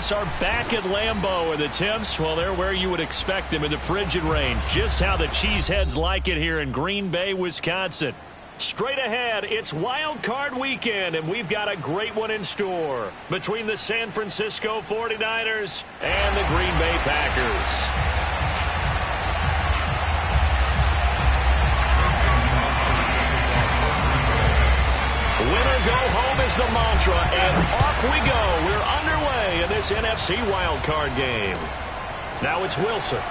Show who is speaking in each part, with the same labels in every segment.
Speaker 1: playoffs are back at Lambeau, and the temps, well, they're where you would expect them in the frigid range. Just how the Cheeseheads like it here in Green Bay, Wisconsin. Straight ahead, it's Wild Card Weekend, and we've got a great one in store between the San Francisco 49ers and the Green Bay Packers. Winner go home is the mantra, and off we go. We're underway in this NFC wildcard game. Now it's Wilson.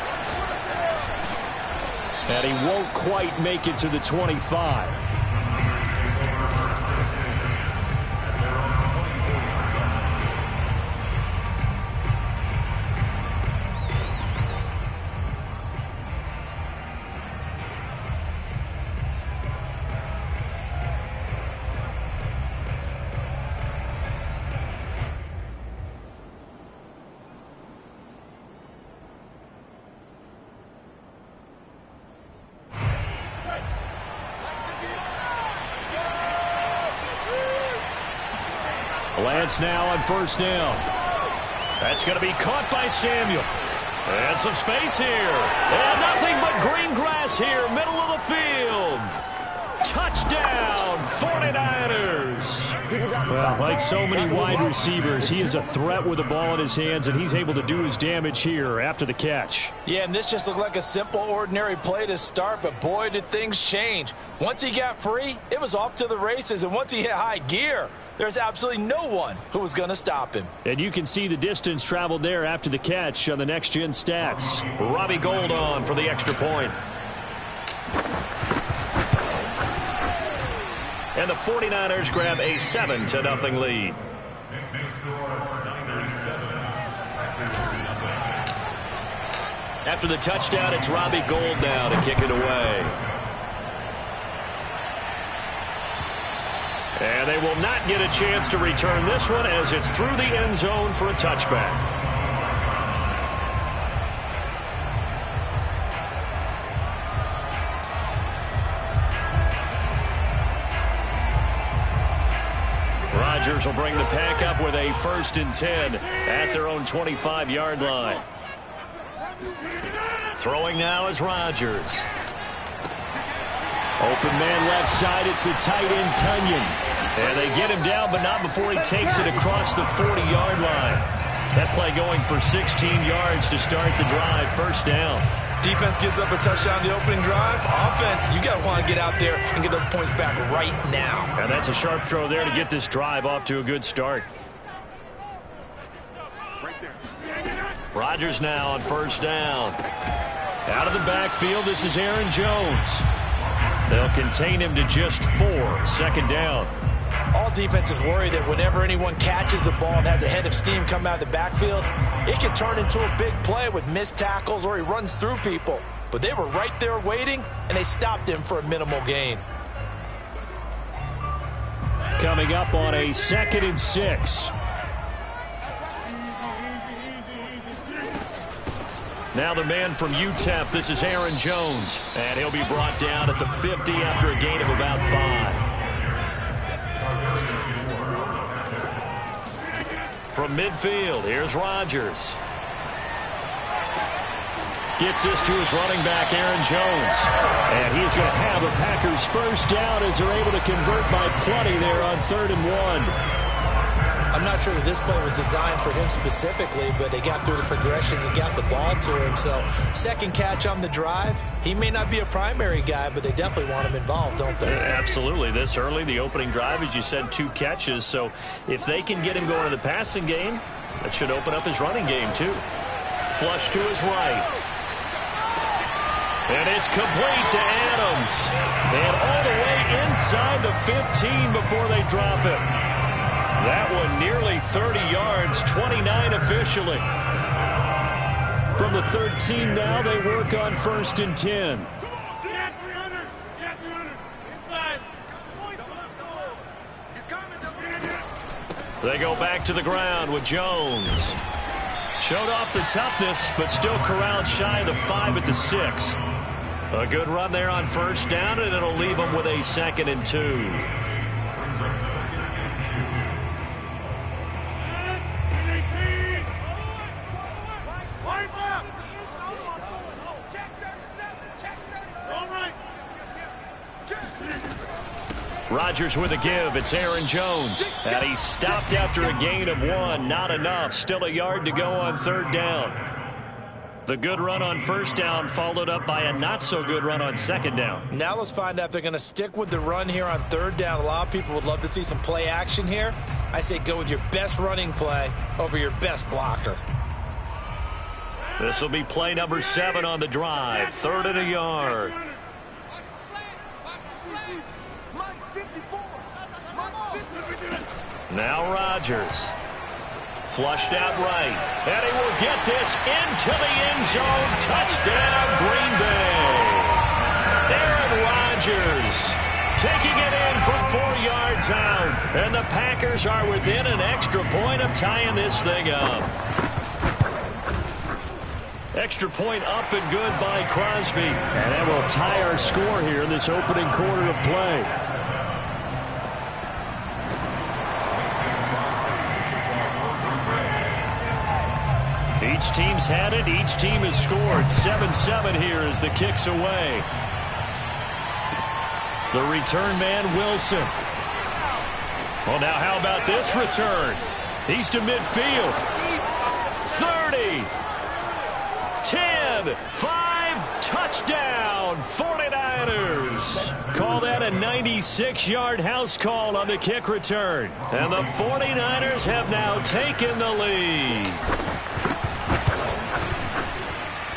Speaker 1: And he won't quite make it to the 25. Lance now on first down. That's going to be caught by Samuel. And some space here. And nothing but green grass here, middle of the field. Touchdown, 49ers. Well, like so many wide receivers, he is a threat with the ball in his hands, and he's able to do his damage here after the catch.
Speaker 2: Yeah, and this just looked like a simple, ordinary play to start, but boy, did things change. Once he got free, it was off to the races, and once he hit high gear, there's absolutely no one who was going to stop him.
Speaker 1: And you can see the distance traveled there after the catch on the next-gen stats. Robbie Gould on for the extra point. And the 49ers grab a 7-0 lead. After the touchdown, it's Robbie Gould now to kick it away. And they will not get a chance to return this one as it's through the end zone for a touchback. Rodgers will bring the pack up with a 1st and 10 at their own 25-yard line. Throwing now is Rodgers. Open man left side, it's the tight end Tunyon. And they get him down, but not before he takes it across the 40-yard line. That play going for 16 yards to start the drive, 1st down.
Speaker 2: Defense gives up a touchdown the opening drive. Offense, you got to want to get out there and get those points back right now.
Speaker 1: And that's a sharp throw there to get this drive off to a good start. Rodgers now on 1st down. Out of the backfield, this is Aaron Jones. They'll contain him to just 4, 2nd down.
Speaker 2: All defenses worry that whenever anyone catches the ball and has a head of steam come out of the backfield, it can turn into a big play with missed tackles or he runs through people. But they were right there waiting, and they stopped him for a minimal gain.
Speaker 1: Coming up on a 2nd and 6. Now the man from UTEP, this is Aaron Jones. And he'll be brought down at the 50 after a gain of about 5. From midfield, here's Rodgers. Gets this to his running back, Aaron Jones. And he's going to have a Packers 1st down as they're able to convert by plenty there on 3rd and 1.
Speaker 2: I'm not sure that this play was designed for him specifically, but they got through the progressions and got the ball to him. So, 2nd catch on the drive. He may not be a primary guy, but they definitely want him involved, don't they?
Speaker 1: Absolutely. This early, the opening drive, as you said, 2 catches. So, if they can get him going in the passing game, that should open up his running game, too. Flush to his right. And it's complete to Adams. And all the way inside the 15 before they drop it. That one nearly 30 yards, 29 officially. From the 13 now, they work on 1st and 10. They go back to the ground with Jones. Showed off the toughness, but still corralled shy of the 5 at the 6. A good run there on 1st down, and it'll leave them with a 2nd and 2. Rodgers with a give. It's Aaron Jones. And he stopped after a gain of 1. Not enough. Still a yard to go on 3rd down. The good run on 1st down followed up by a not-so-good run on 2nd down.
Speaker 2: Now let's find out if they're going to stick with the run here on 3rd down. A lot of people would love to see some play action here. I say go with your best running play over your best blocker.
Speaker 1: This will be play number 7 on the drive. 3rd and a yard. Now Rodgers. Flushed out right. And he will get this into the end zone. Touchdown, Green Bay. Aaron Rodgers taking it in from 4 yards out. And the Packers are within an extra point of tying this thing up. Extra point up and good by Crosby. And that will tie our score here in this opening quarter of play. Each team's had it. Each team has scored. 7-7 here as the kick's away. The return man, Wilson. Well, now how about this return? He's to midfield. 30. 10. 5. Touchdown. 49ers. Call that a 96-yard house call on the kick return. And the 49ers have now taken the lead.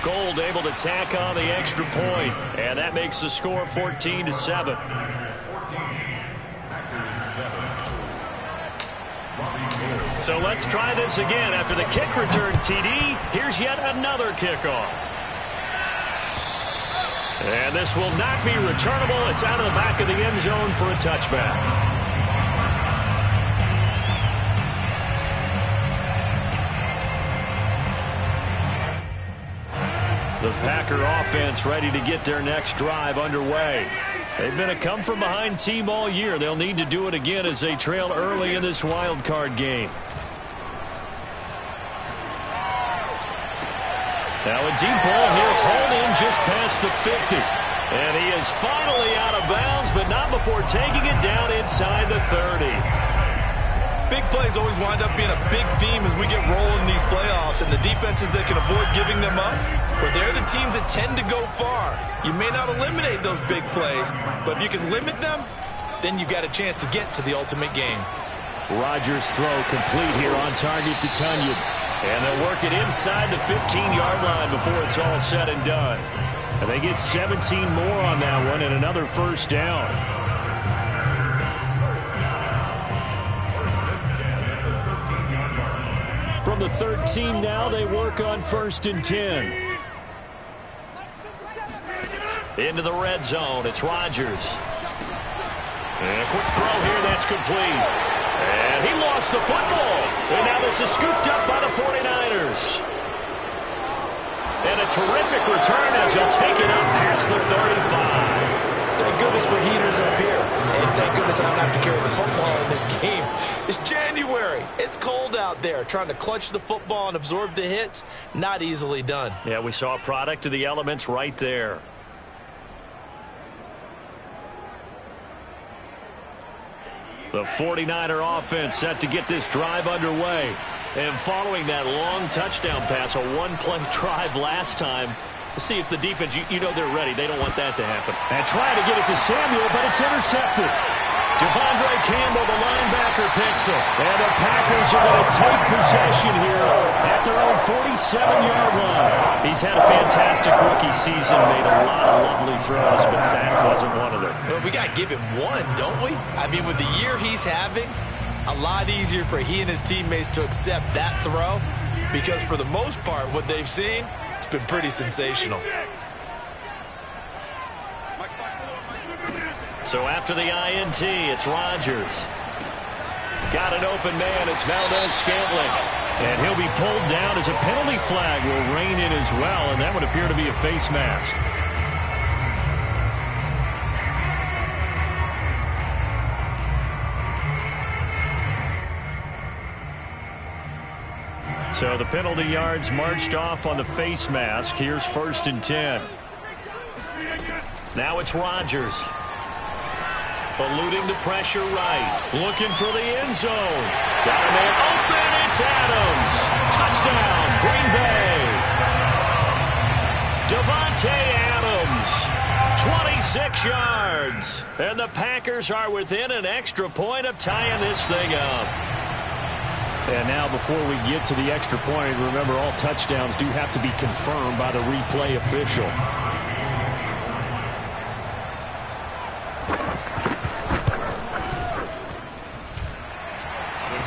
Speaker 1: Gold able to tack on the extra point, and that makes the score 14-7. So let's try this again. After the kick return TD, here's yet another kickoff. And this will not be returnable. It's out of the back of the end zone for a touchback. The Packer offense ready to get their next drive underway. They've been a come-from-behind team all year. They'll need to do it again as they trail early in this wild card game. Now a deep ball here, hauled in just past the 50. And he is finally out of bounds, but not before taking it down inside the 30.
Speaker 2: Big plays always wind up being a big theme as we get rolling these playoffs, and the defenses that can avoid giving them up, but they're the teams that tend to go far. You may not eliminate those big plays, but if you can limit them, then you've got a chance to get to the ultimate game.
Speaker 1: Rodgers' throw complete here on target to Tunyon. And they'll work it inside the 15-yard line before it's all said and done. And they get 17 more on that one and another 1st down. From the 13 now, they work on 1st and 10. Into the red zone, it's Rodgers. And a quick throw here, that's complete. And he lost the football. And now this is scooped up by the 49ers. And a terrific return as he'll take it up past the 35.
Speaker 2: Thank goodness for heaters up here. And thank goodness I don't have to carry the football in this game. It's January. It's cold out there. Trying to clutch the football and absorb the hits, not easily done.
Speaker 1: Yeah, we saw a product of the elements right there. The 49er offense set to get this drive underway. And following that long touchdown pass, a one-play drive last time, let's see if the defense, you know they're ready. They don't want that to happen. And trying to get it to Samuel, but it's intercepted. Devondre Campbell, the linebacker, picks it. And the Packers are going to take possession here at their own 47-yard line. He's had a fantastic rookie season, made a lot of lovely throws, but that wasn't one of them.
Speaker 2: Well, we got to give him one, don't we? I mean, with the year he's having, a lot easier for he and his teammates to accept that throw, because for the most part, what they've seen, it's been pretty sensational.
Speaker 1: So after the INT, it's Rodgers. Got an open man. It's Valdez-Scantling. And he'll be pulled down as a penalty flag will rein in as well, and that would appear to be a face mask. So the penalty yards marched off on the face mask. Here's 1st and 10. Now it's Rodgers. Eluding the pressure right. Looking for the end zone. Got a man open. It's Adams. Touchdown, Green Bay. Davante Adams, 26 yards. And the Packers are within an extra point of tying this thing up.
Speaker 3: And now before we get to the extra point, remember all touchdowns do have to be confirmed by the replay official.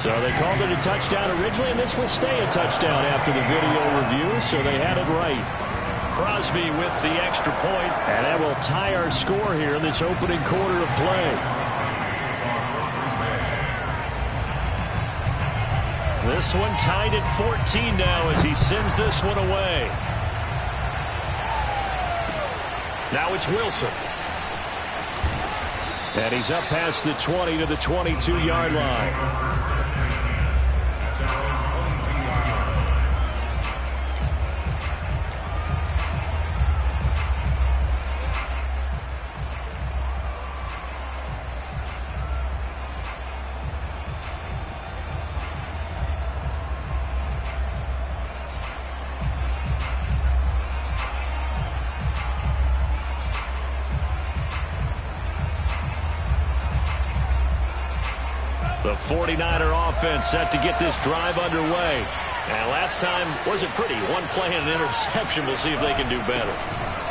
Speaker 3: So they called it a touchdown originally, and this will stay a touchdown after the video review, so they had it right.
Speaker 1: Crosby with the extra point.
Speaker 3: And that will tie our score here in this opening quarter of play.
Speaker 1: This one tied at 14 now as he sends this one away. Now it's Wilson.
Speaker 3: And he's up past the 20 to the 22-yard line.
Speaker 1: The 49er offense set to get this drive underway. And last time wasn't pretty. One play and an interception. We'll see if they can do better.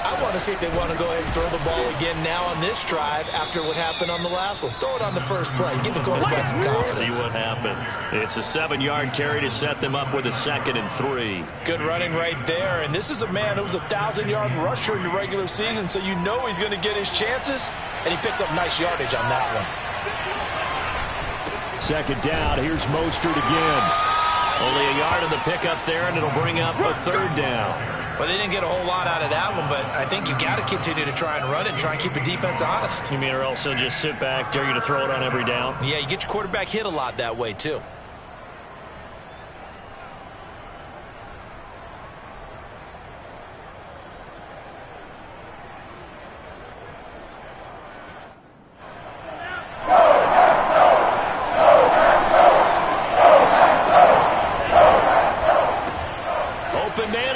Speaker 2: I want to see if they want to go ahead and throw the ball again now on this drive after what happened on the last one. Throw it on the first play. Give the quarterback some confidence.
Speaker 1: See what happens. It's a 7-yard carry to set them up with a 2nd and 3.
Speaker 2: Good running right there. And this is a man who's a 1,000-yard rusher in the regular season, so you know he's going to get his chances. And he picks up nice yardage on that one.
Speaker 3: 2nd down. Here's Mostert again.
Speaker 1: Only a yard of the pickup there, and it'll bring up a 3rd down.
Speaker 2: Well, they didn't get a whole lot out of that one, but I think you got to continue to try and run it and try and keep the defense honest.
Speaker 1: You mean or else they'll just sit back, dare you to throw it on every down?
Speaker 2: Yeah, you get your quarterback hit a lot that way, too.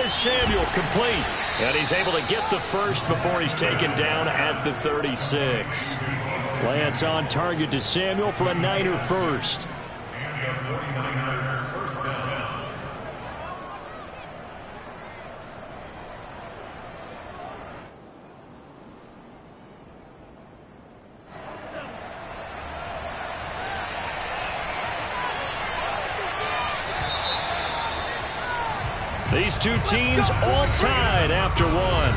Speaker 1: Samuel complete. And he's able to get the first before he's taken down at the 36.
Speaker 3: Lance on target to Samuel for a Niner first.
Speaker 1: These two teams all tied after one.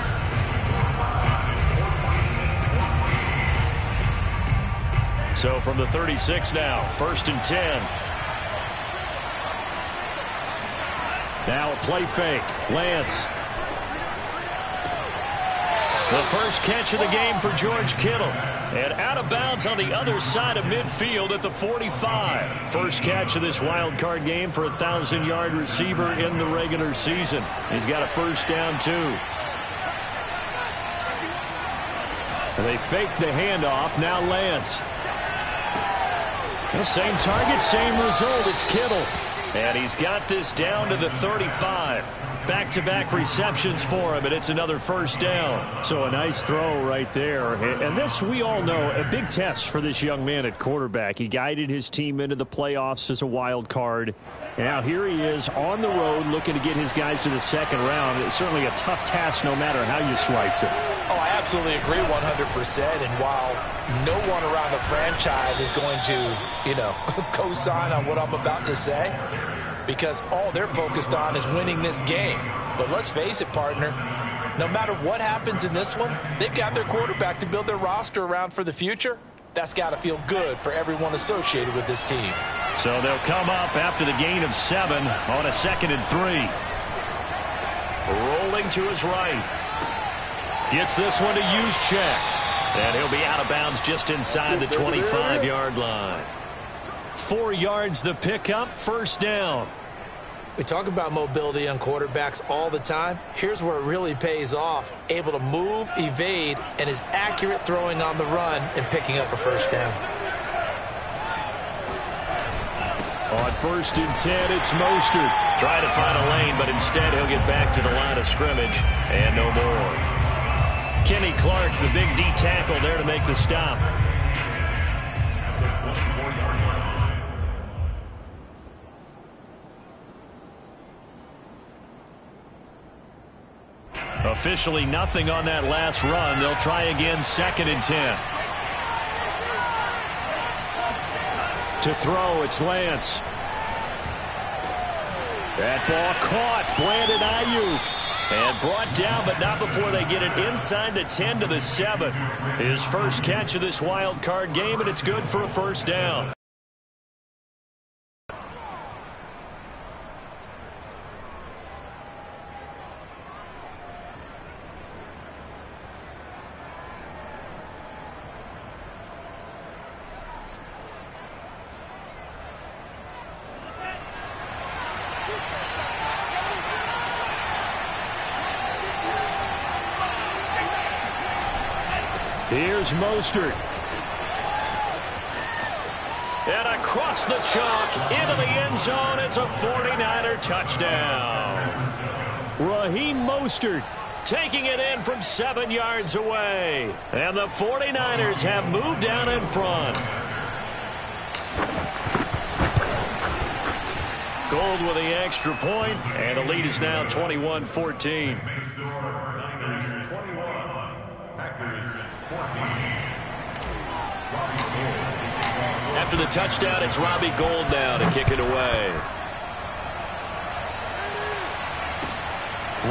Speaker 1: So from the 36 now, 1st and 10.
Speaker 3: Now a play fake. Lance.
Speaker 1: The first catch of the game for George Kittle. And out of bounds on the other side of midfield at the 45. First catch of this wild card game for a 1,000-yard receiver in the regular season. He's got a first down, too.
Speaker 3: And they fake the handoff. Now Lance. The same target, same result. It's Kittle.
Speaker 1: And he's got this down to the 35. Back-to-back receptions for him, and it's another first down.
Speaker 3: So a nice throw right there. And this, we all know, a big test for this young man at quarterback. He guided his team into the playoffs as a wild card. And now here he is on the road looking to get his guys to the 2nd round. It's certainly a tough task no matter how you slice it.
Speaker 2: Oh, I absolutely agree 100%. And while no one around the franchise is going to, co-sign on what I'm about to say, because all they're focused on is winning this game. But let's face it, partner, no matter what happens in this one, they've got their quarterback to build their roster around for the future. That's got to feel good for everyone associated with this team.
Speaker 1: So they'll come up after the gain of 7 on a 2nd and 3. Rolling to his right. Gets this one to Juszczyk. And he'll be out of bounds just inside the 25-yard line. 4 yards the pickup, first down.
Speaker 2: We talk about mobility on quarterbacks all the time. Here's where it really pays off. Able to move, evade, and is accurate throwing on the run and picking up a first down.
Speaker 3: On 1st and 10, it's Mostert.
Speaker 1: Trying to find a lane, but instead he'll get back to the line of scrimmage and no more. Kenny Clark, the big D tackle there to make the stop. Officially nothing on that last run. They'll try again 2nd and 10.
Speaker 3: To throw, it's Lance. That ball caught. Brandon Ayuk.
Speaker 1: And brought down, but not before they get it inside the 10 to the 7. His first catch of this wild card game, and it's good for a first down.
Speaker 3: Here's Mostert.
Speaker 1: And across the chalk, into the end zone, it's a 49er touchdown.
Speaker 3: Raheem Mostert
Speaker 1: taking it in from 7 yards away. And the 49ers have moved down in front. Gold with the extra point, and the lead is now 21-14. After the touchdown, it's Robbie Gould now to kick it away.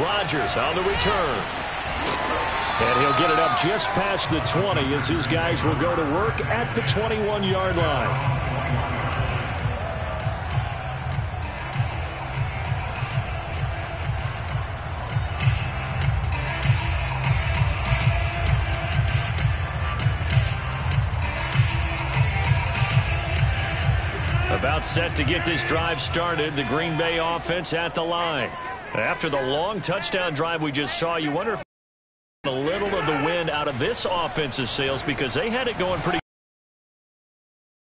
Speaker 1: Rodgers on the return.
Speaker 3: And he'll get it up just past the 20 as his guys will go to work at the 21-yard line.
Speaker 1: About set to get this drive started. The Green Bay offense at the line. After the long touchdown drive we just saw, you wonder if a little of the wind out of this offense's sails because they had it going pretty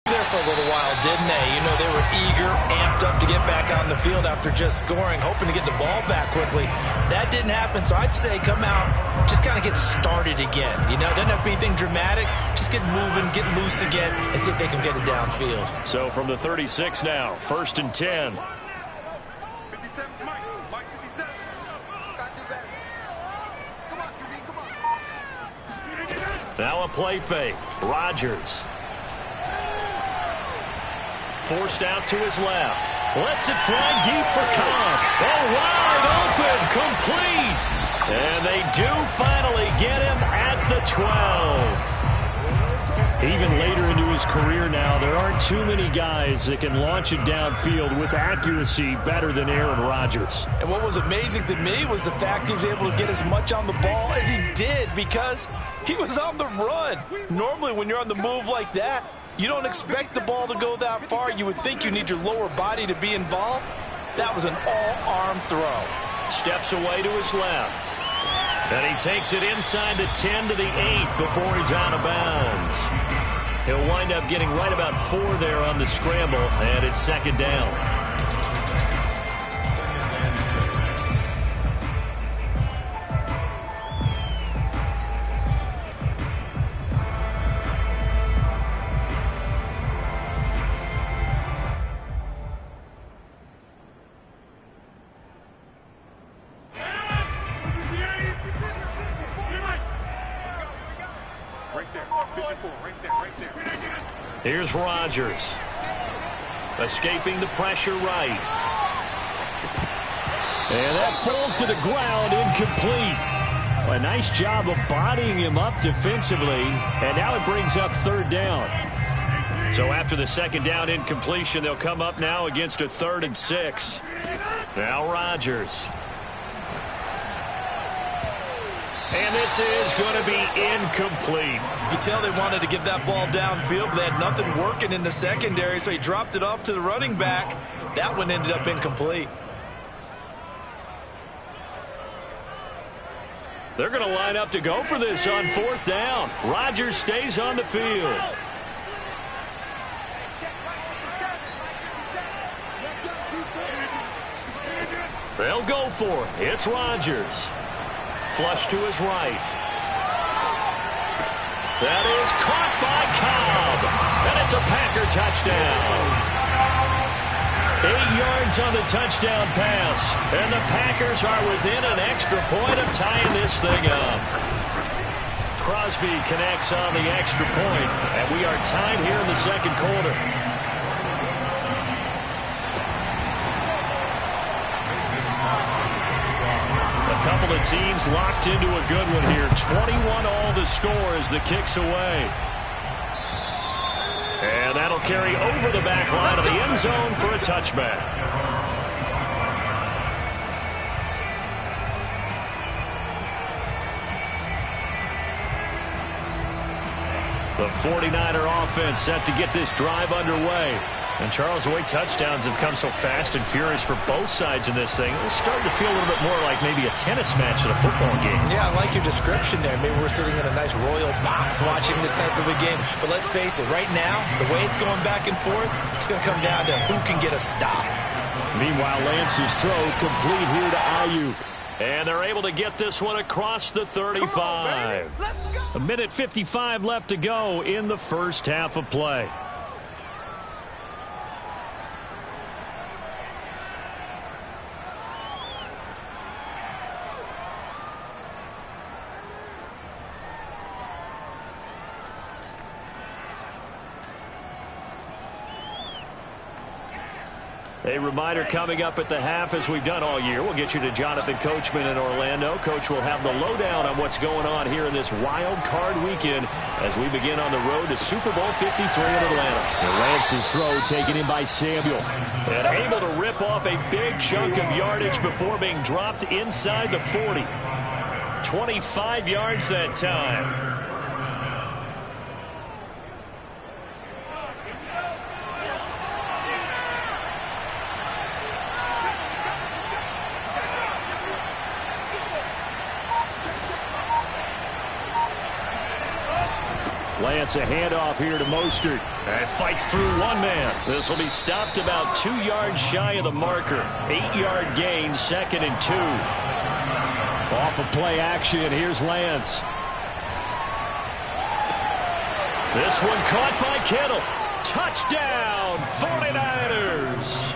Speaker 2: there for a little while, didn't they? You know, they were eager, amped up to get back on the field after just scoring, hoping to get the ball back quickly. That didn't happen, so I'd say come out, just kind of get started again. You know, it doesn't have to be anything dramatic. Just get moving, get loose again, and see if they can get it downfield.
Speaker 1: So from the 36 now, 1st and 10.
Speaker 4: 57, Mike 57. Got to do better. Come on, QB, come on.
Speaker 1: Now a play fake. Rodgers. Forced out to his left. Lets it fly deep for Cobb. Oh, wide open, complete. And they do finally get him at the 12.
Speaker 3: Even later into his career now, there aren't too many guys that can launch it downfield with accuracy better than Aaron Rodgers.
Speaker 2: And what was amazing to me was the fact he was able to get as much on the ball as he did because he was on the run. Normally when you're on the move like that, you don't expect the ball to go that far. You would think you need your lower body to be involved. That was an all-arm throw.
Speaker 1: Steps away to his left. And he takes it inside the 10 to the 8 before he's out of bounds. He'll wind up getting right about 4 there on the scramble, and it's 2nd down. Here's Rodgers. Escaping the pressure right.
Speaker 3: And that falls to the ground, incomplete. A nice job of bodying him up defensively. And now it brings up 3rd down.
Speaker 1: So after the 2nd down incompletion, they'll come up now against a 3rd and 6. Now Rodgers. And this is going to be incomplete.
Speaker 2: You could tell they wanted to get that ball downfield, but they had nothing working in the secondary, so he dropped it off to the running back. That one ended up incomplete.
Speaker 1: They're going to line up to go for this on 4th down. Rodgers stays on the field. They'll go for it. It's Rodgers. Flush to his right. That is caught by Cobb. And it's a Packer touchdown. 8 yards on the touchdown pass. And the Packers are within an extra point of tying this thing up. Crosby connects on the extra point. And we are tied here in the second quarter. A couple of teams locked into a good one here. 21 all the score as the kick's away. And that'll carry over the back line of the end zone for a touchback. The 49er offense set to get this drive underway. And Charles, the way touchdowns have come so fast and furious for both sides in this thing, it's starting to feel a little bit more like maybe a tennis match at a football game. Yeah, I like your description there. Maybe we're sitting in a nice royal box watching this type of a game. But let's face it, right now, the way it's going back and forth, it's going to come down to who can get a stop. Meanwhile, Lance's throw complete here to Ayuk. And they're able to get this one across the 35. A minute 55 left to go in the first half of play. A reminder coming up at the half, as we've done all year. We'll get you to Jonathan Coachman in Orlando. Coach will have the lowdown on what's going on here in this wild card weekend as we begin on the road to Super Bowl 53 in Atlanta. And Lance's throw taken in by Samuel. And able to rip off a big chunk of yardage before being dropped inside the 40. 25 yards that time. Lance, a handoff here to Mostert. And fights through one man. This will be stopped about 2 yards shy of the marker. 8-yard gain, 2nd and 2. Off of play action, here's Lance. This one caught by Kittle. Touchdown, 49ers.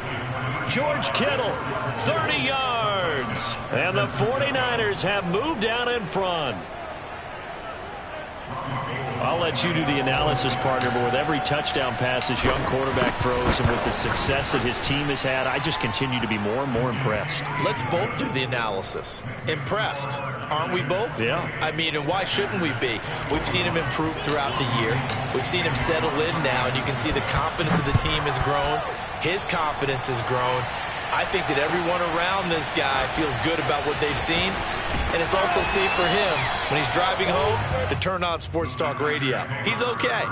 Speaker 1: George Kittle, 30 yards. And the 49ers have moved out in front. I'll let you do the analysis, partner, but with every touchdown pass this young quarterback throws and with the success that his team has had, I just continue to be more and more impressed. Let's both do the analysis. Impressed. Aren't we both? Yeah. I mean, and why shouldn't we be? We've seen him improve throughout the year. We've seen him settle in now, and you can see the confidence of the team has grown. His confidence has grown. I think that everyone around this guy feels good about what they've seen, and it's also safe for him when he's driving home to turn on Sports Talk Radio. He's okay.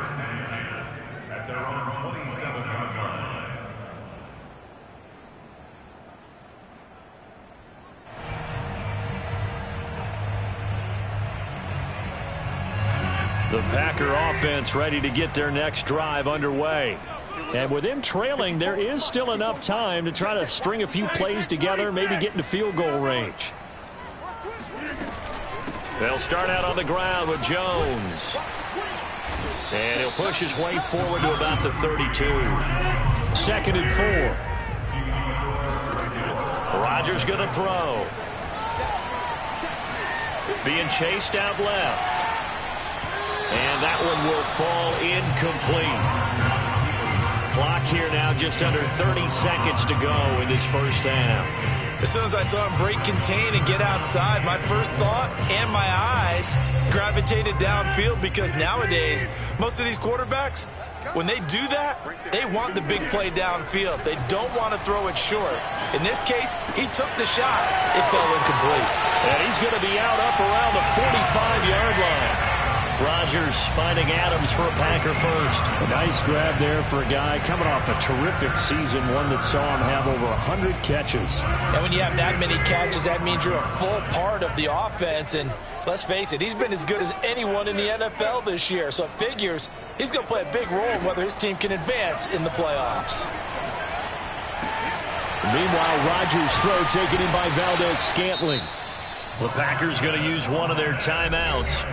Speaker 1: At their own 27-yard line. The Packer offense ready to get their next drive underway. And with him trailing, there is still enough time to try to string a few plays together, maybe get into field goal range. They'll start out on the ground with Jones. And he'll push his way forward to about the 32. 2nd and 4. Rodgers going to throw. Being chased out left. And that one will fall incomplete. Clock here now, just under 30 seconds to go in this first half. As soon as I saw him break contain and get outside, my first thought and my eyes gravitated downfield, because nowadays, most of these quarterbacks, when they do that, they want the big play downfield. They don't want to throw it short. In this case, he took the shot. It fell incomplete. And he's going to be out up around the 45-yard line. Rodgers finding Adams for a Packer first.
Speaker 3: A nice grab there for a guy coming off a terrific season, one that saw him have over 100 catches.
Speaker 2: And when you have that many catches, that means you're a full part of the offense. And let's face it, he's been as good as anyone in the NFL this year. So it figures he's going to play a big role in whether his team can advance in the playoffs.
Speaker 3: Meanwhile, Rodgers' throw taken in by Valdez-Scantling.
Speaker 1: The Packers going to use one of their timeouts,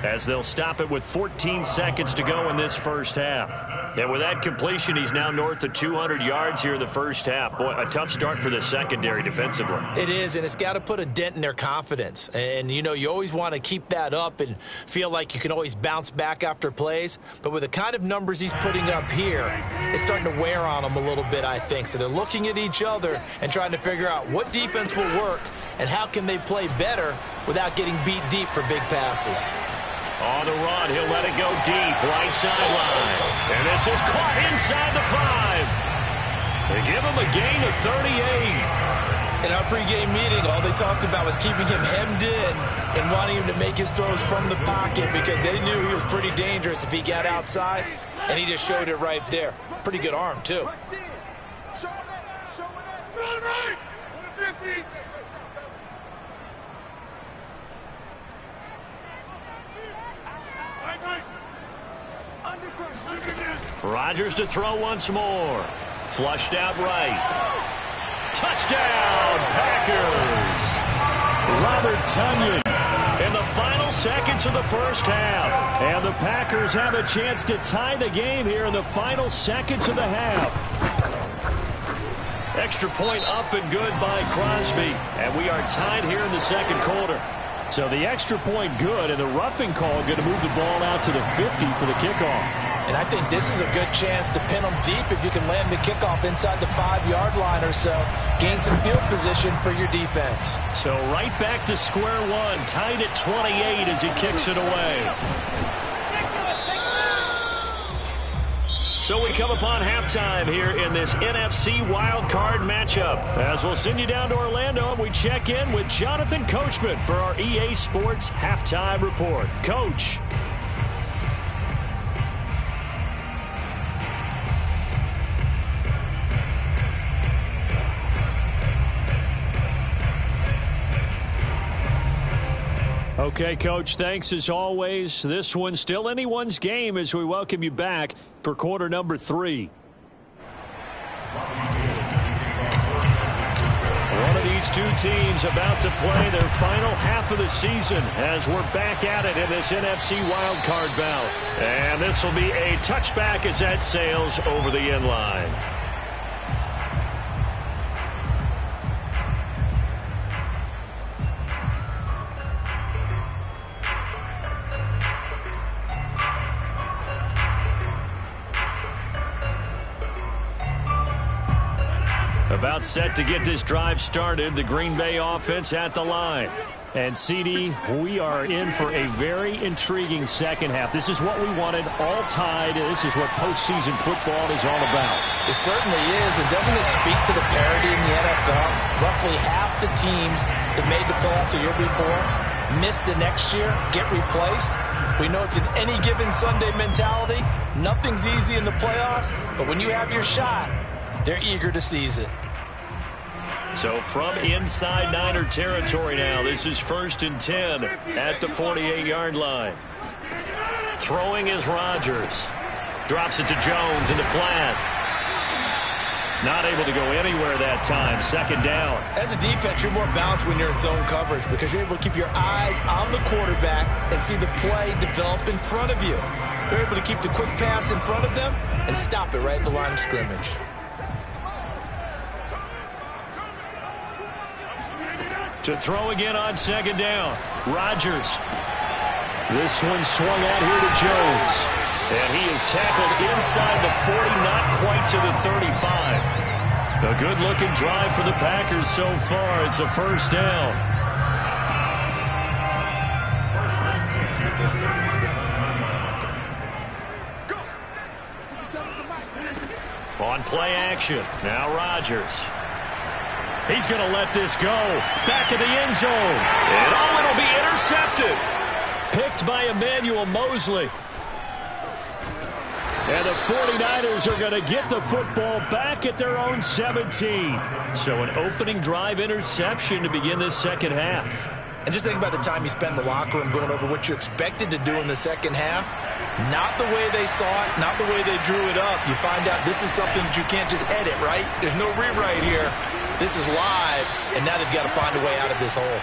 Speaker 1: as they'll stop it with 14 seconds to go in this first half. And with that completion, he's now north of 200 yards here in the first half. Boy, a tough start for the secondary defensively.
Speaker 2: It is, and it's got to put a dent in their confidence. And, you know, you always want to keep that up and feel like you can always bounce back after plays. But with the kind of numbers he's putting up here, it's starting to wear on them a little bit, I think. So they're looking at each other and trying to figure out what defense will work and how can they play better without getting beat deep for big passes.
Speaker 1: On the run, he'll let it go deep, right sideline. And this is caught inside the 5. They give him a gain of 38.
Speaker 2: In our pregame meeting, all they talked about was keeping him hemmed in and wanting him to make his throws from the pocket because they knew he was pretty dangerous if he got outside, and he just showed it right there. Pretty good arm, too.
Speaker 1: Rodgers to throw once more. Flushed out right. Touchdown, Packers!
Speaker 3: Robert Tonyan
Speaker 1: In the final seconds of the first half.
Speaker 3: And the Packers have a chance to tie the game here in the final seconds of the half.
Speaker 1: Extra point up and good by Crosby. And we are tied here in the second quarter.
Speaker 3: So the extra point good, and the roughing call going to move the ball out to the 50 for the kickoff.
Speaker 2: And I think this is a good chance to pin them deep if you can land the kickoff inside the 5-yard line or so. Gain some field position for your defense.
Speaker 1: So right back to square one, tied at 28 as he kicks it away. So we come upon halftime here in this NFC wildcard matchup. As we'll send you down to Orlando, and we check in with Jonathan Coachman for our EA Sports Halftime Report. Coach.
Speaker 3: Okay, Coach, thanks as always. This one's still anyone's game as we welcome you back for quarter number 3. One of these two teams about to play their final half of the season as we're back at it in this NFC wildcard bout. And this will be a touchback as that sails over the end line. About set to get this drive started. The Green Bay offense at the line. And, CD, we are in for a very intriguing second half. This is what we wanted, all tied. This is what postseason football is all about.
Speaker 2: It certainly is. And doesn't it speak to the parity in the NFL? Roughly half the teams that made the playoffs the year before miss the next year, get replaced. We know it's an any given Sunday mentality. Nothing's easy in the playoffs, but when you have your shot, they're eager to seize it.
Speaker 1: So from inside Niner territory now, this is 1st and 10 at the 48-yard line. Throwing is Rodgers. Drops it to Jones in the flat. Not able to go anywhere that time. Second down.
Speaker 2: As a defense, you're more balanced when you're in zone coverage because you're able to keep your eyes on the quarterback and see the play develop in front of you. You're able to keep the quick pass in front of them and stop it right at the line of scrimmage.
Speaker 1: To throw again on second down. Rodgers.
Speaker 3: This one swung out here to Jones.
Speaker 1: And he is tackled inside the 40, not quite to the 35. A good-looking drive for the Packers so far. It's a first down. On play action. Now Rodgers. He's going to let this go. Back of the end zone. And it'll be intercepted.
Speaker 3: Picked by Emmanuel Mosley. And the 49ers are going to get the football back at their own 17. So an opening drive interception to begin this second half.
Speaker 2: And just think about the time you spent in the locker room going over what you expected to do in the second half. Not the way they saw it, not the way they drew it up. You find out this is something that you can't just edit, right? There's no rewrite here. This is live, and now they've got to find a way out of this hole.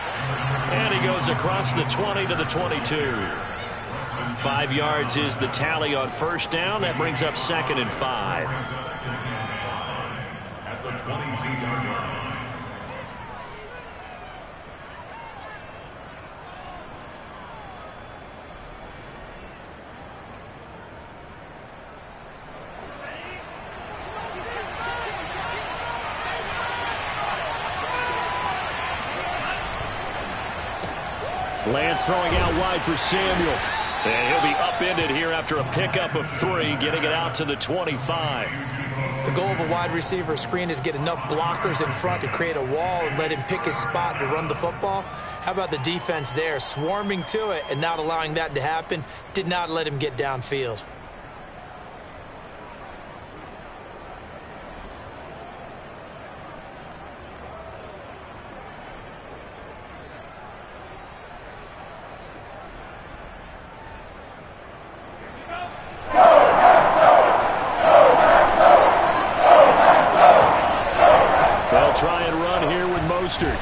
Speaker 3: And he goes across the 20 to the 22. 5 yards is the tally on first down. That brings up 2nd and 5.
Speaker 5: At the 22-yard line.
Speaker 3: Lance throwing out wide for Samuel. And he'll be upended here after a pickup of 3, getting it out to the 25.
Speaker 2: The goal of a wide receiver screen is get enough blockers in front to create a wall and let him pick his spot to run the football. How about the defense there, swarming to it and not allowing that to happen? Did not let him get downfield.
Speaker 3: Try and run here with Mostert.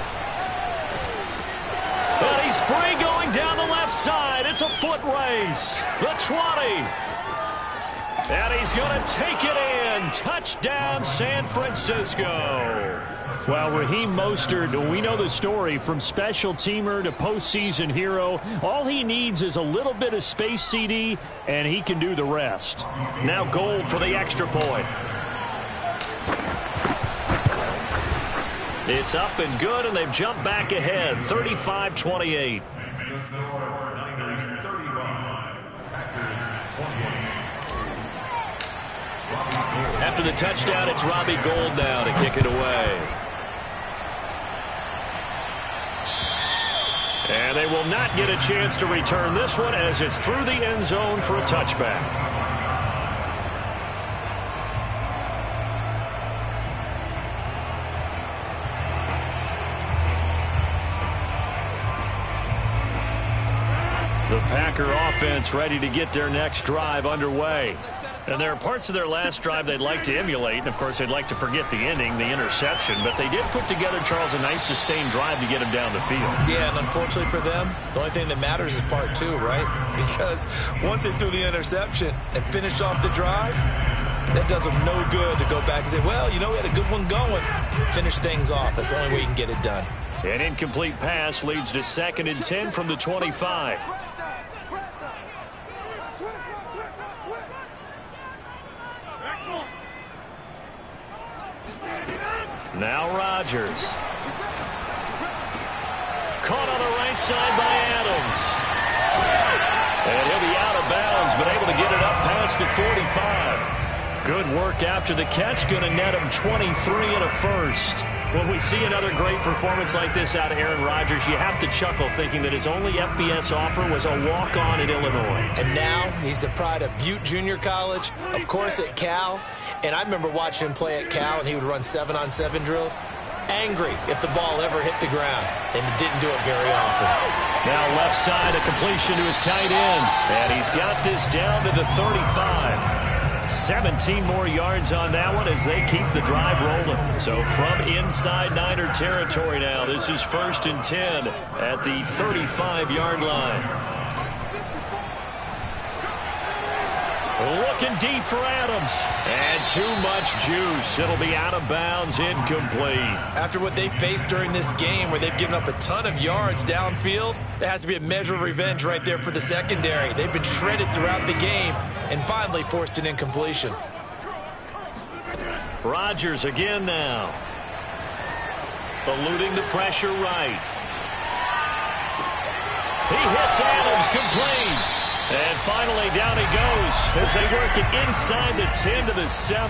Speaker 3: And he's free going down the left side. It's a foot race. The 20. And he's going to take it in. Touchdown, San Francisco. Well, Raheem Mostert, we know the story, from special teamer to postseason hero. All he needs is a little bit of space, CD, and he can do the rest. Now Gold for the extra point. It's up and good, and they've jumped back ahead, 35-28.
Speaker 5: Niners 35, Packers 28.
Speaker 3: After the touchdown, it's Robbie Gould now to kick it away. And they will not get a chance to return this one as it's through the end zone for a touchback. The Packer offense ready to get their next drive underway. And there are parts of their last drive they'd like to emulate. And, of course, they'd like to forget the ending, the interception. But they did put together, Charles, a nice sustained drive to get him down the field.
Speaker 2: Yeah, and unfortunately for them, the only thing that matters is part 2, right? Because once they threw the interception and finished off the drive, that does them no good to go back and say, well, you know, we had a good one going. Finish things off. That's the only way you can get it done.
Speaker 3: An incomplete pass leads to 2nd and 10 from the 25. Now Rodgers. Caught on the right side by Adams. And he'll be out of bounds, but able to get it up past the 45. Good work after the catch. Going to net him 23 and a first. When we see another great performance like this out of Aaron Rodgers, you have to chuckle thinking that his only FBS offer was a walk-on at Illinois.
Speaker 2: And now he's the pride of Butte Junior College, of course at Cal. And I remember watching him play at Cal, and he would run 7-on-7 drills. Angry if the ball ever hit the ground, and it didn't do it very often.
Speaker 3: Now left side, a completion to his tight end. And he's got this down to the 35. 17 more yards on that one as they keep the drive rolling. So from inside Niner territory now, this is 1st and 10 at the 35-yard line. Looking deep for Adams. And too much juice. It'll be out of bounds, incomplete.
Speaker 2: After what they faced during this game where they've given up a ton of yards downfield, there has to be a measure of revenge right there for the secondary. They've been shredded throughout the game and finally forced an incompletion.
Speaker 3: Rodgers again now. Eluding the pressure right. He hits Adams, complete. And finally, down he goes as they work it inside the 10 to the 7.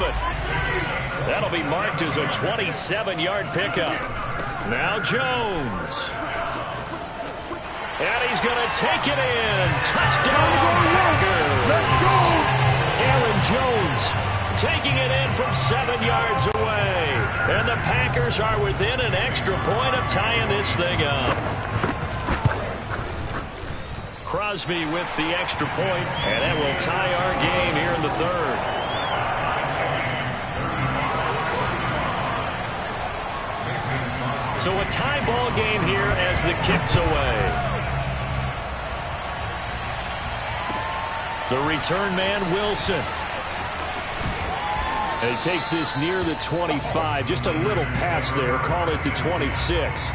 Speaker 3: That'll be marked as a 27-yard pickup. Now Jones. And he's
Speaker 1: he's going to take it in. Touchdown, Packers.
Speaker 4: Let's go.
Speaker 1: Aaron Jones taking it in from 7 yards away. And the Packers are within an extra point of tying this thing up. Crosby with the extra point, and that will tie our game here in the third. So a tie ball game here as the kick's away. The return man, Wilson. And he takes this near the 25. Just a little pass there. Call it the 26.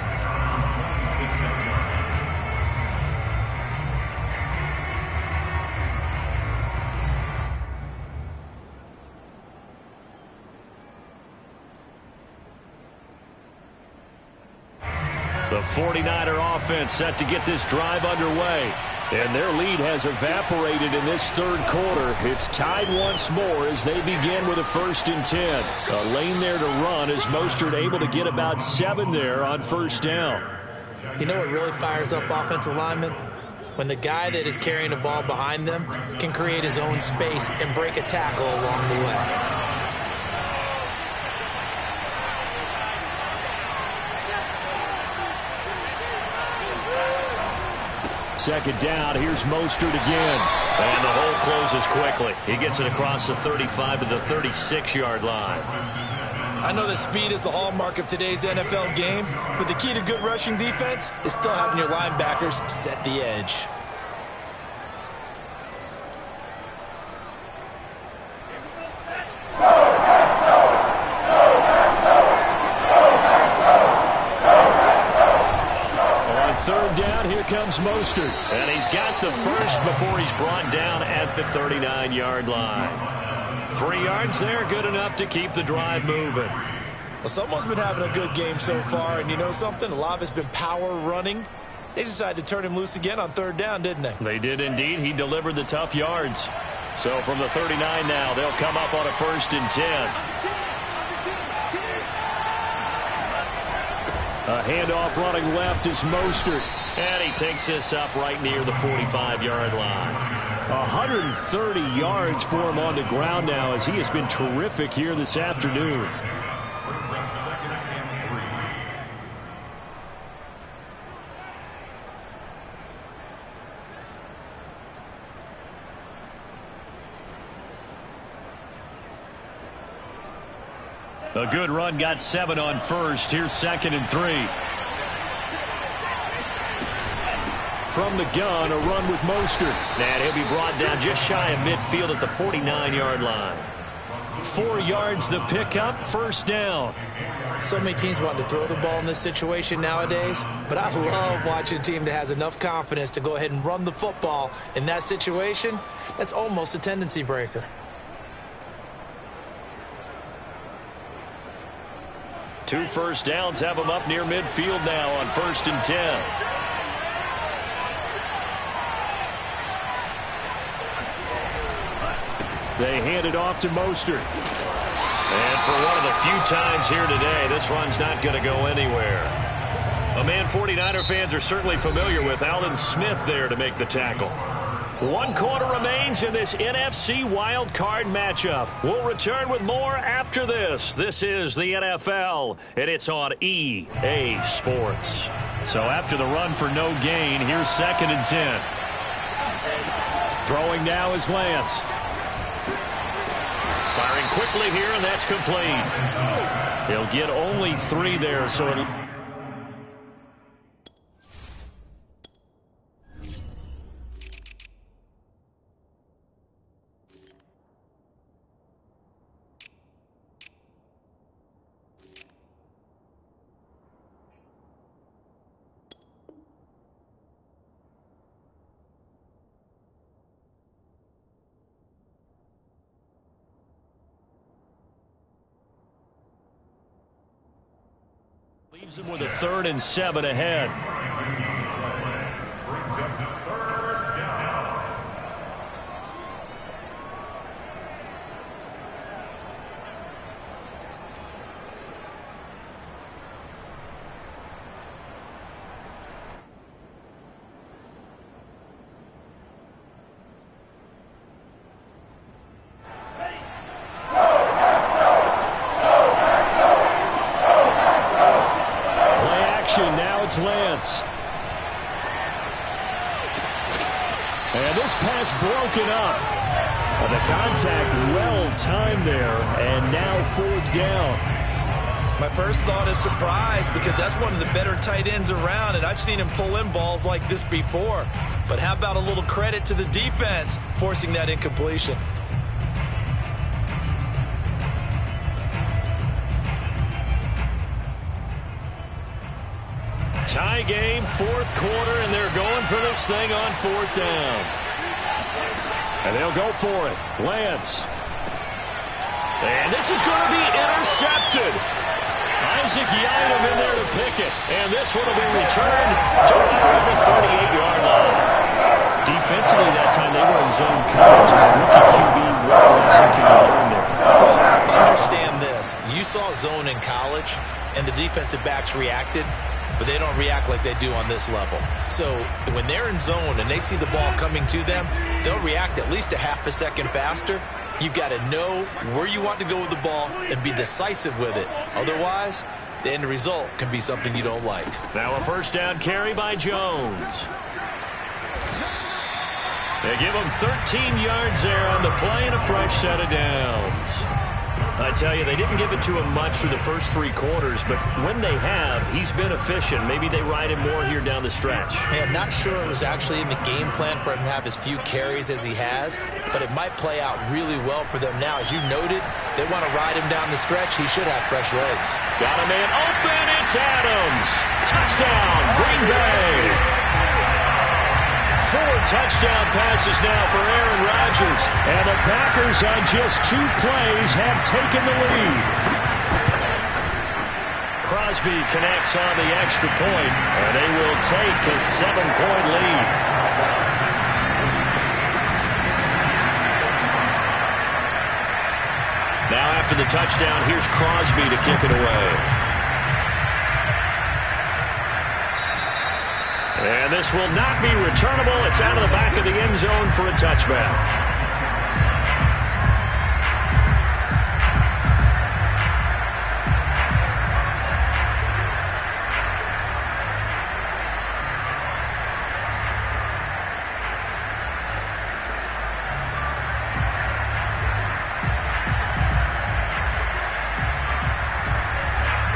Speaker 1: The 49er offense set to get this drive underway. And their lead has evaporated in this third quarter. It's tied once more as they begin with a 1st and 10. A lane there to run as Mostert able to get about 7 there on 1st down.
Speaker 2: You know what really fires up offensive linemen? When the guy that is carrying the ball behind them can create his own space and break a tackle along the way.
Speaker 1: Second down, here's Mostert again. And the hole closes quickly. He gets it across the 35 to the 36-yard line.
Speaker 2: I know that speed is the hallmark of today's NFL game, but the key to good rushing defense is still having your linebackers set the edge.
Speaker 1: Third down, here comes Mostert. And he's got the first before he's brought down at the 39-yard line. 3 yards there, good enough to keep the drive moving.
Speaker 2: Well, someone's been having a good game so far, and you know something? A lot of it's been power running. They decided to turn him loose again on 3rd down, didn't they?
Speaker 1: They did indeed. He delivered the tough yards. So from the 39 now, they'll come up on a 1st and 10. A handoff running left is Mostert. And he takes this up right near the 45-yard line. 130 yards for him on the ground now as he has been terrific here this afternoon.
Speaker 5: Brings up 2nd and 3.
Speaker 1: A good run got 7 on 1st. Here's 2nd and 3. From the gun, a run with Mostert. And he'll be brought down just shy of midfield at the 49-yard line. 4 yards the pickup, 1st down.
Speaker 2: So many teams want to throw the ball in this situation nowadays, but I love watching a team that has enough confidence to go ahead and run the football in that situation. That's almost a tendency breaker.
Speaker 1: 2 first downs have them up near midfield now on 1st and 10. They hand it off to Mostert. And for one of the few times here today, this run's not going to go anywhere. A man 49er fans are certainly familiar with, Alden Smith there to make the tackle. 1 quarter remains in this NFC wild card matchup. We'll return with more after this. This is the NFL, and it's on EA Sports. So after the run for no gain, here's 2nd and 10. Throwing now is Lance. Firing quickly here, and that's complete. He'll get only 3 there, so it'll... Leaves him with a 3rd and 7 ahead.
Speaker 5: Brings up the 3rd down.
Speaker 3: And this pass broken up. The contact well-timed there, and now fourth down.
Speaker 2: My first thought is surprise because that's one of the better tight ends around, and I've seen him pull in balls like this before. But how about a little credit to the defense forcing that incompletion?
Speaker 3: Tie game, fourth quarter, and they're going for this thing on fourth down. And they'll go for it. Lance. And this is going to be intercepted. Isaac Yiadom in there to pick it. And this one will be returned to around the 38-yard line. Defensively that time they were in zone coverage. As a rookie QB, what lesson can you learn there?
Speaker 2: Understand this. You saw zone in college, and the defensive backs reacted, but they don't react like they do on this level. So when they're in zone and they see the ball coming to them, they'll react at least a half a second faster. You've got to know where you want to go with the ball and be decisive with it. Otherwise, the end result can be something you don't like.
Speaker 3: Now a first down carry by Jones. They give him 13 yards there on the play and a fresh set of downs. I tell you, they didn't give it to him much for the first 3 quarters, but when they have, he's been efficient. Maybe they ride him more here down the stretch.
Speaker 2: Hey, I'm not sure it was actually in the game plan for him to have as few carries as he has, but it might play out really well for them now. As you noted, they want to ride him down the stretch. He should have fresh legs.
Speaker 3: Got a man open. It's Adams. Touchdown, Green Bay. 4 touchdown passes now for Aaron Rodgers. And the Packers on just 2 plays have taken the lead. Crosby connects on the extra point, and they will take a 7-point lead. Now after the touchdown, here's Crosby to kick it away. And this will not be returnable. It's out of the back of the end zone for a touchback.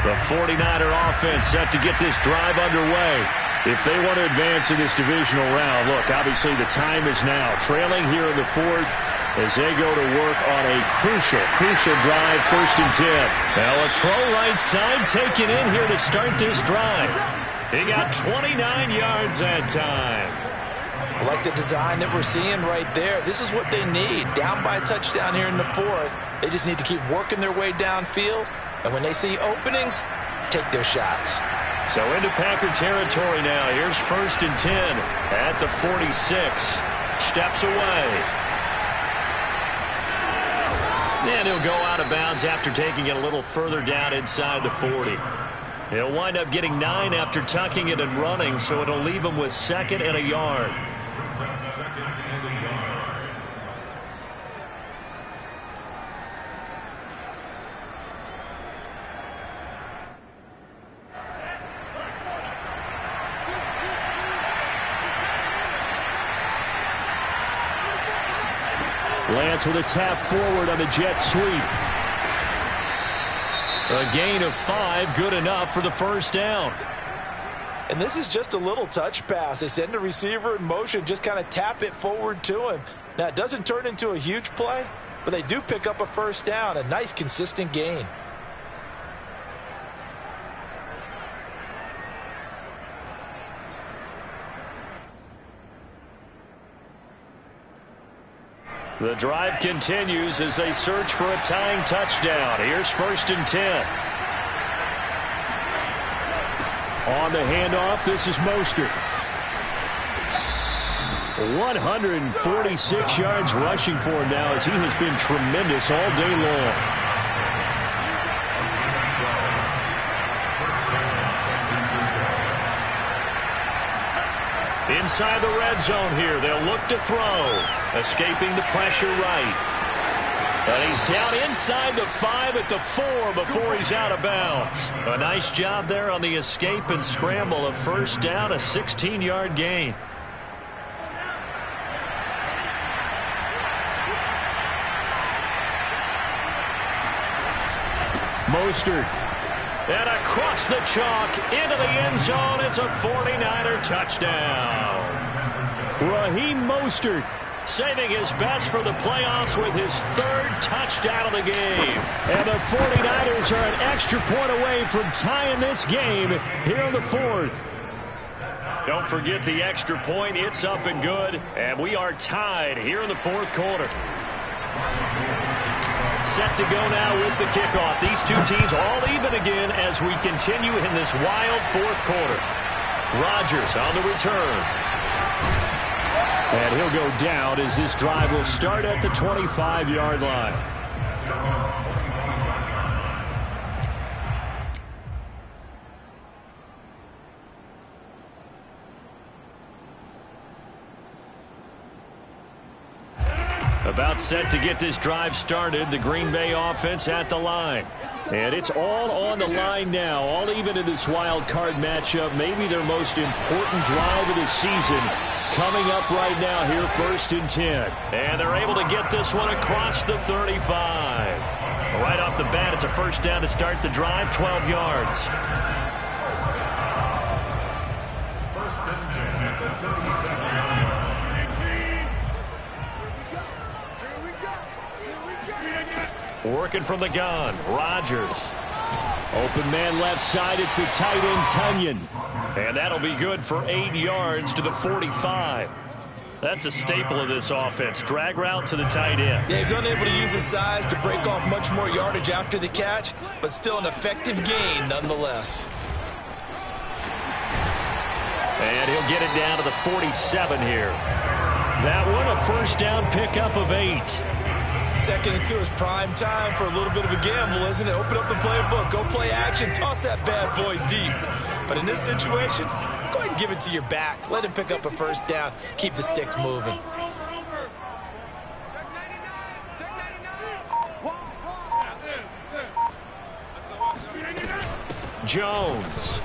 Speaker 3: The 49er offense set to get this drive underway. If they want to advance in this divisional round, look, obviously the time is now. Trailing here in the 4th as they go to work on a crucial drive, 1st and 10. Now a throw right side taken in here to start this drive. He got 29 yards that time.
Speaker 2: I like the design that we're seeing right there. This is what they need. Down by a touchdown here in the 4th. They just need to keep working their way downfield. And when they see openings, take their shots.
Speaker 3: So into Packer territory now. Here's 1st and 10 at the 46. Steps away. And he'll go out of bounds after taking it a little further down inside the 40. He'll wind up getting 9 after tucking it and running, so it'll leave him with 2nd and a yard. Lance with a tap forward on the jet sweep. A gain of 5, good enough for the first down.
Speaker 2: And this is just a little touch pass. They send the receiver in motion, just kind of tap it forward to him. Now, it doesn't turn into a huge play, but they do pick up a first down, a nice, consistent gain.
Speaker 3: The drive continues as they search for a tying touchdown. Here's 1st and 10. On the handoff, this is Mostert. 146 yards rushing for him now as he has been tremendous all day long. Inside the red zone here, they'll look to throw. Escaping the pressure right. And he's down inside the 5 at the 4 before he's out of bounds. A nice job there on the escape and scramble. A first down, a 16-yard gain.
Speaker 1: Mostert. And across the chalk into the end zone. It's a 49er touchdown.
Speaker 3: Raheem Mostert
Speaker 1: saving his best for the playoffs with his third touchdown of the game.
Speaker 3: And the 49ers are an extra point away from tying this game here in the fourth.
Speaker 1: Don't forget the extra point. It's up and good. And we are tied here in the fourth quarter. Set to go now with the kickoff. These two teams all even again as we continue in this wild fourth quarter. Rodgers on the return.
Speaker 3: And he'll go down as this drive will start at the 25-yard line.
Speaker 1: About set to get this drive started. The Green Bay offense at the line.
Speaker 3: And it's all on the line now. All even in this wild card matchup. Maybe their most important drive of the season. Coming up right now here, 1st and 10.
Speaker 1: And they're able to get this one across the 35. Right off the bat, it's a first down to start the drive, 12 yards.
Speaker 5: First and 10 at the 37-yard line.
Speaker 1: Working from the gun, Rodgers.
Speaker 3: Open man left side, it's the tight end, Tunyon.
Speaker 1: And that'll be good for 8 yards to the 45. That's a staple of this offense. Drag route to the tight end.
Speaker 2: Yeah, he's unable to use his size to break off much more yardage after the catch, but still an effective gain nonetheless.
Speaker 1: And he'll get it down to the 47 here. That one a first down pickup of 8.
Speaker 2: 2nd and 2 is prime time for a little bit of a gamble, isn't it? Open up the playbook, go play action, toss that bad boy deep. But in this situation, go ahead and give it to your back. Let him pick up a first down. Keep the sticks moving.
Speaker 1: Jones.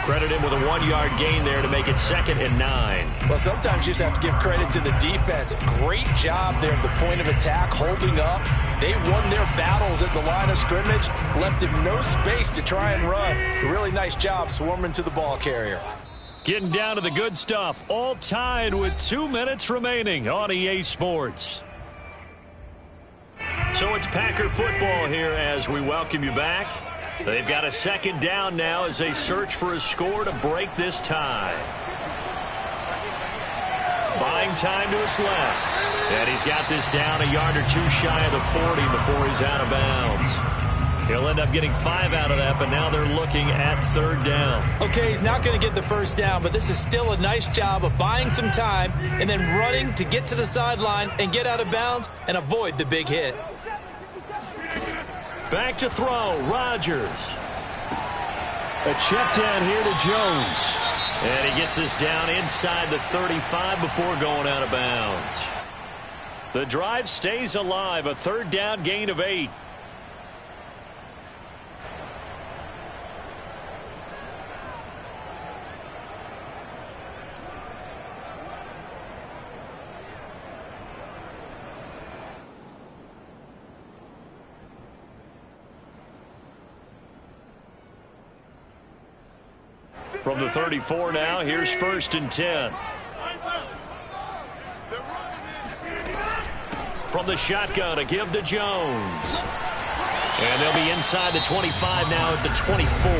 Speaker 1: Credit him with a 1-yard gain there to make it 2nd and 9.
Speaker 2: Well, sometimes you just have to give credit to the defense. Great job there at the point of attack, holding up. They won their battles at the line of scrimmage, left him no space to try and run. A really nice job swarming to the ball carrier.
Speaker 1: Getting down to the good stuff. All tied with 2 minutes remaining on EA Sports. So it's Packer football here as we welcome you back. They've got a 2nd down now as they search for a score to break this tie. Buying time to his left. And he's got this down a yard or two shy of the 40 before he's out of bounds. He'll end up getting 5 out of that, but now they're looking at 3rd down.
Speaker 2: Okay, he's not going to get the first down, but this is still a nice job of buying some time and then running to get to the sideline and get out of bounds and avoid the big hit.
Speaker 1: Back to throw, Rodgers.
Speaker 3: A check down here to Jones.
Speaker 1: And he gets this down inside the 35 before going out of bounds. The drive stays alive, a 3rd down gain of 8. From the 34 now, here's 1st and 10. From the shotgun, a give to Jones. And they'll be inside the 25 now at the 24.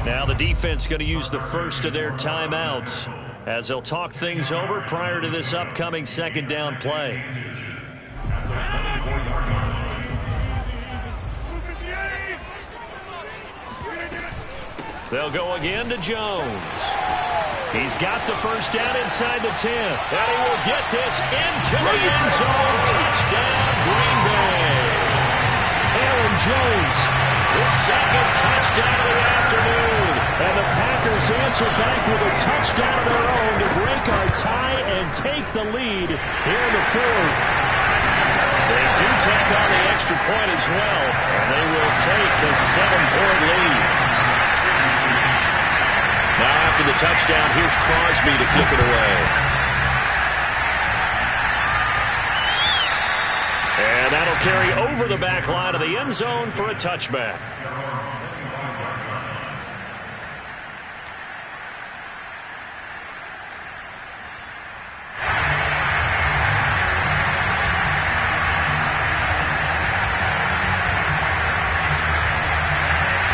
Speaker 1: Now the defense going to use the first of their timeouts as they'll talk things over prior to this upcoming 2nd down play. They'll go again to Jones. He's got the first down inside the 10. And he will get this into the end zone. Touchdown, Green Bay.
Speaker 3: Aaron Jones,
Speaker 1: his 2nd touchdown of the afternoon.
Speaker 3: And the Packers answer back with a touchdown of their own to break our tie and take the lead here in the 4th.
Speaker 1: They do tack on the extra point as well. And they will take the 7-point lead. Now after the touchdown, here's Crosby to kick it away. And And that'll carry over the back line of the end zone for a touchback.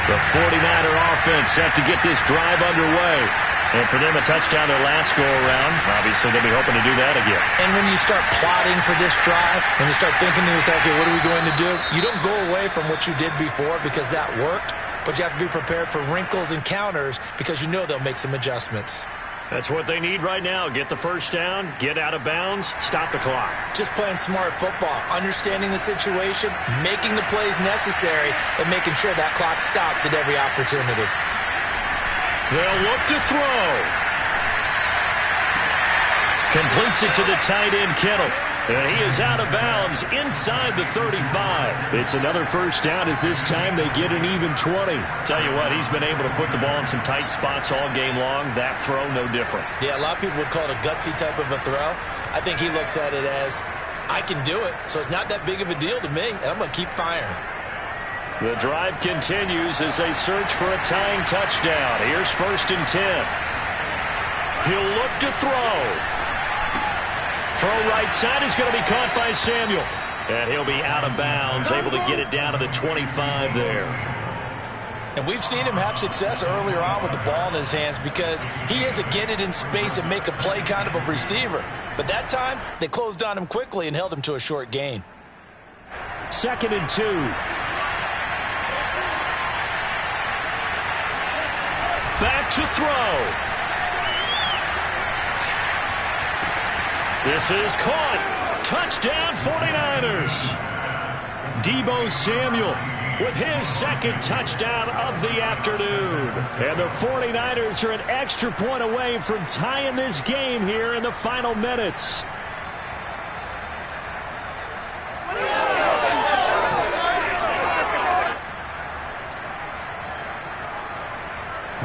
Speaker 1: The 49er offense set to get this drive underway. And for them, a touchdown their last go-around. Obviously, they'll be hoping to do that again.
Speaker 2: And when you start plotting for this drive, when you start thinking to yourself, okay, what are we going to do? You don't go away from what you did before because that worked, but you have to be prepared for wrinkles and counters because you know they'll make some adjustments.
Speaker 1: That's what they need right now. Get the first down, get out of bounds, stop the clock.
Speaker 2: Just playing smart football, understanding the situation, making the plays necessary, and making sure that clock stops at every opportunity.
Speaker 1: They'll look to throw. Completes it to the tight end, Kittle. And he is out of bounds inside the 35. It's another first down as this time they get an even 20. Tell you what, he's been able to put the ball in some tight spots all game long. That throw, no different.
Speaker 2: Yeah, a lot of people would call it a gutsy type of a throw. I think he looks at it as, I can do it, so it's not that big of a deal to me, and I'm going to keep firing.
Speaker 1: The drive continues as they search for a tying touchdown. Here's 1st and 10. He'll look to throw. Throw right side is going to be caught by Samuel. And he'll be out of bounds, able to get it down to the 25 there.
Speaker 2: And we've seen him have success earlier on with the ball in his hands because he is a get it in space and make a play kind of a receiver. But that time, they closed on him quickly and held him to a short gain.
Speaker 3: 2nd and 2.
Speaker 1: Back to throw. This is caught. Touchdown 49ers. Deebo Samuel with his 2nd touchdown of the afternoon.
Speaker 3: And the 49ers are an extra point away from tying this game here in the final minutes.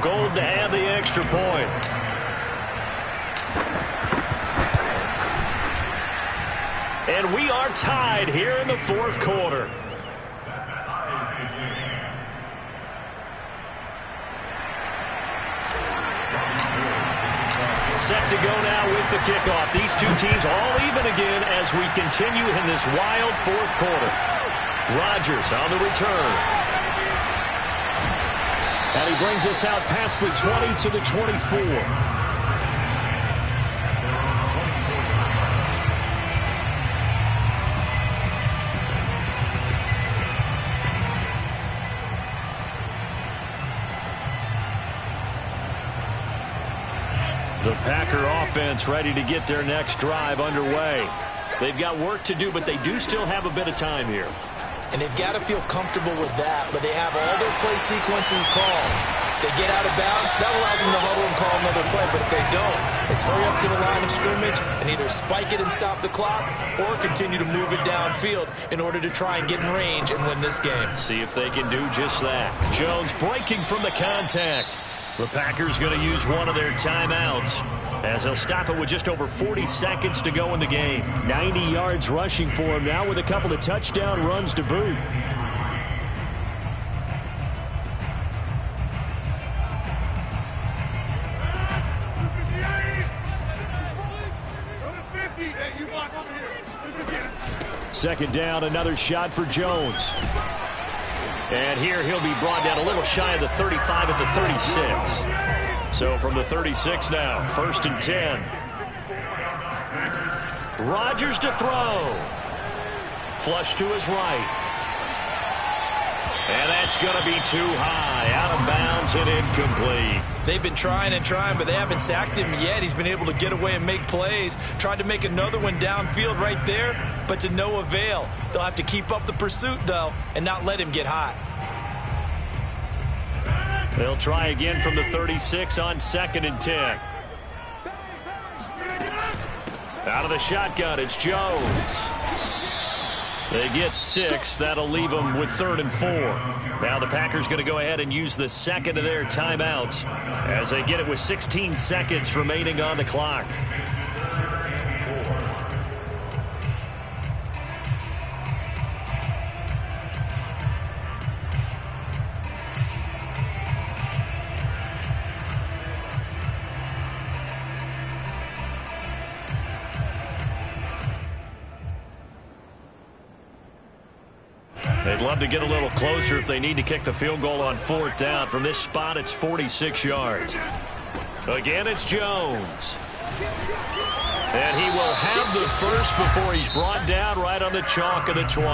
Speaker 1: Gold to add the extra point. And we are tied here in the 4th quarter. Set to go now with the kickoff. These two teams all even again as we continue in this wild 4th quarter. Rodgers on the return.
Speaker 3: And he brings us out past the 20 to the 24.
Speaker 1: The Packer offense ready to get their next drive underway. They've got work to do, but they do still have a bit of time here.
Speaker 2: And they've got to feel comfortable with that, but they have all their play sequences called. If they get out of bounds, that allows them to huddle and call another play. But if they don't, it's hurry up to the line of scrimmage and either spike it and stop the clock or continue to move it downfield in order to try and get in range and win this game.
Speaker 1: See if they can do just that. Jones breaking from the contact. The Packers going to use one of their timeouts as they'll stop it with just over 40 seconds to go in the game.
Speaker 3: 90 yards rushing for him now with a couple of touchdown runs to boot. Second down, another shot for Jones.
Speaker 1: And here he'll be brought down a little shy of the 35 at the 36. So from the 36 now, 1st and 10. Rodgers to throw. Flush to his right. And that's going to be too high. Out of bounds and incomplete.
Speaker 2: They've been trying and trying, but they haven't sacked him yet. He's been able to get away and make plays. Tried to make another one downfield right there, but to no avail. They'll have to keep up the pursuit, though, and not let him get hot.
Speaker 1: They'll try again from the 36 on 2nd and 10. Out of the shotgun, it's Jones. They get 6. That'll leave them with 3rd and 4. Now the Packers going to go ahead and use the second of their timeouts as they get it with 16 seconds remaining on the clock. They'd love to get a little closer if they need to kick the field goal on 4th down. From this spot, it's 46 yards. Again, it's Jones. And he will have the first before he's brought down right on the chalk of the 20.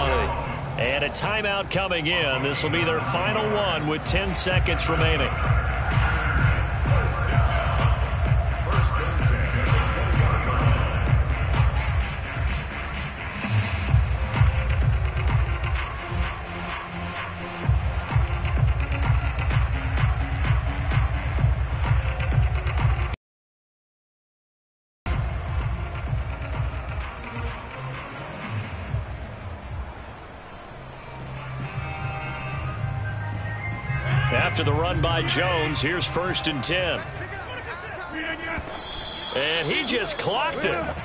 Speaker 1: And a timeout coming in. This will be their final one with 10 seconds remaining.
Speaker 5: First and 10 at the 20-yard line.
Speaker 1: After the run by Jones, here's 1st and 10. And he just clocked it.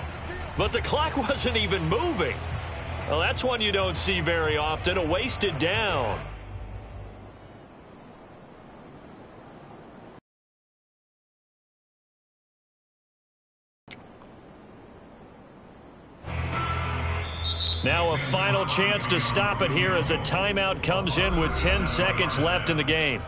Speaker 1: But the clock wasn't even moving. Well, that's one you don't see very often, a wasted down. Now a final chance to stop it here as a timeout comes in with 10 seconds left in the game.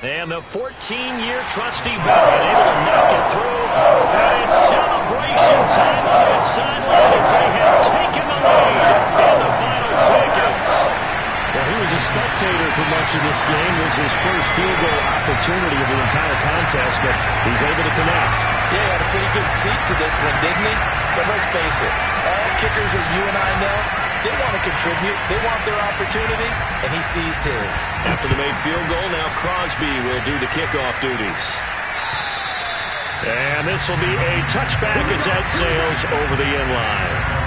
Speaker 1: And the 14-year trusty veteran able to knock it through. And it's celebration time on its sideline as they have taken the lead in the final seconds.
Speaker 3: Well, he was a spectator for much of this game. This is his first field goal opportunity of the entire contest, but he's able to connect.
Speaker 2: Yeah, he had a pretty good seat to this one, didn't he? But let's face it, all kickers that you and I know, they want to contribute. They want their opportunity, and he seized his.
Speaker 1: After the made field goal, now Crosby will do the kickoff duties. And this will be a touchback as that sails over the end line.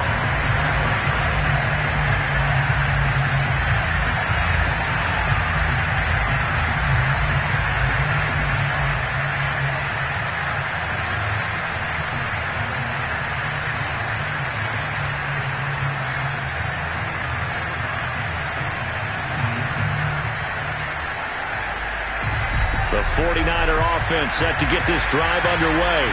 Speaker 1: The 49er offense set to get this drive underway.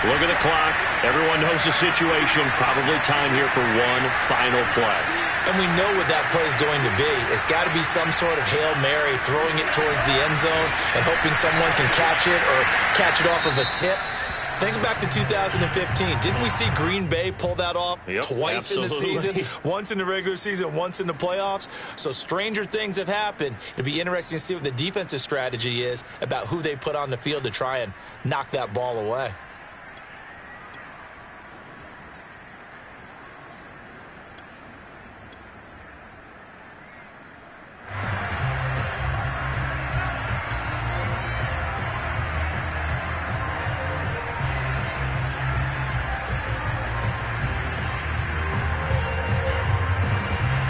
Speaker 1: Look at the clock. Everyone knows the situation. Probably time here for one final play.
Speaker 2: And we know what that play is going to be. It's got to be some sort of Hail Mary, throwing it towards the end zone and hoping someone can catch it or catch it off of a tip. Think back to 2015. Didn't we see Green Bay pull that off twice in the season? Once in the regular season, once in the playoffs. So stranger things have happened. It'll be interesting to see what the defensive strategy is about who they put on the field to try and knock that ball away.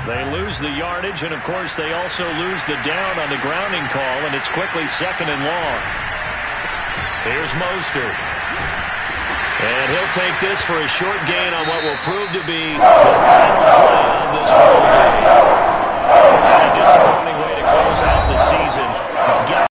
Speaker 1: They lose the yardage, and, of course, they also lose the down on the grounding call, and it's quickly 2nd and long. Here's Mostert. And he'll take this for a short gain on what will prove to be the final play of this